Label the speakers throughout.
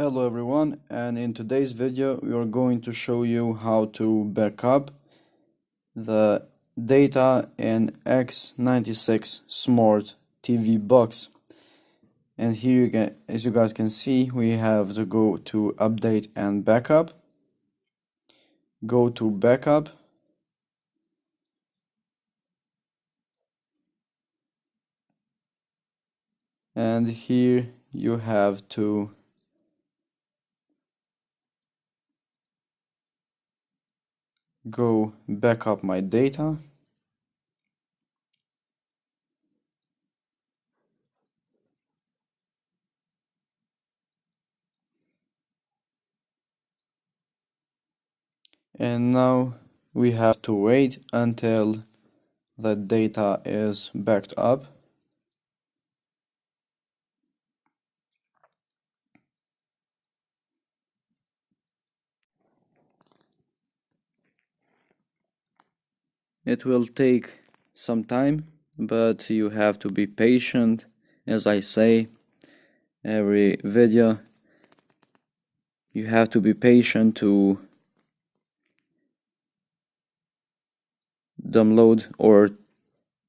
Speaker 1: Hello everyone, and in today's video we are going to show you how to back up the data in X96 Smart TV box. And here you can, as you guys can see, we have to go to update and backup. Go to backup. And here you have to go back up my data. And now we have to wait until the data is backed up. It will take some time, but you have to be patient. As I say every video, you have to be patient to download or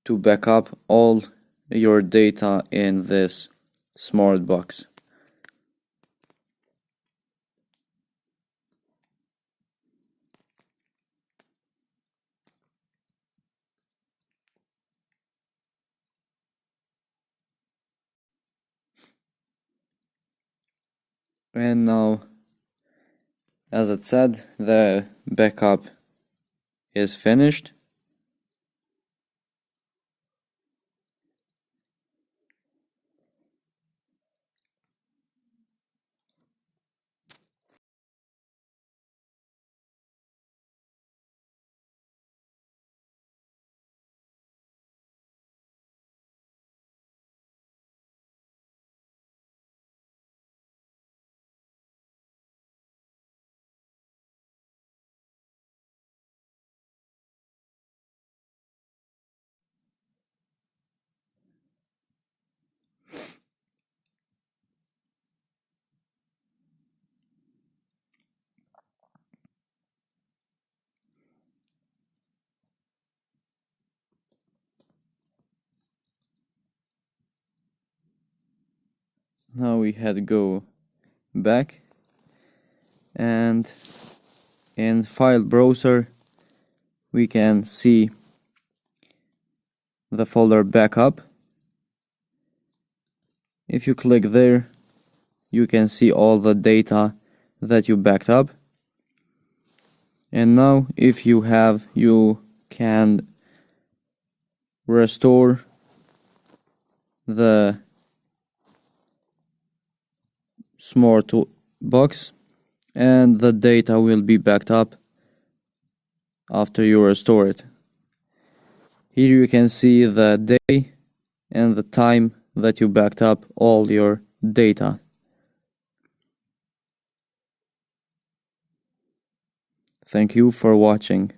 Speaker 1: to back up all your data in this smart box. And now, as it said, the backup is finished. Now we had to go back, and in file browser we can see the folder backup. If you click there, you can see all the data that you backed up. And now if you have, you can restore the smart box, and the data will be backed up after you restore it. Here you can see the day and the time that you backed up all your data. Thank you for watching.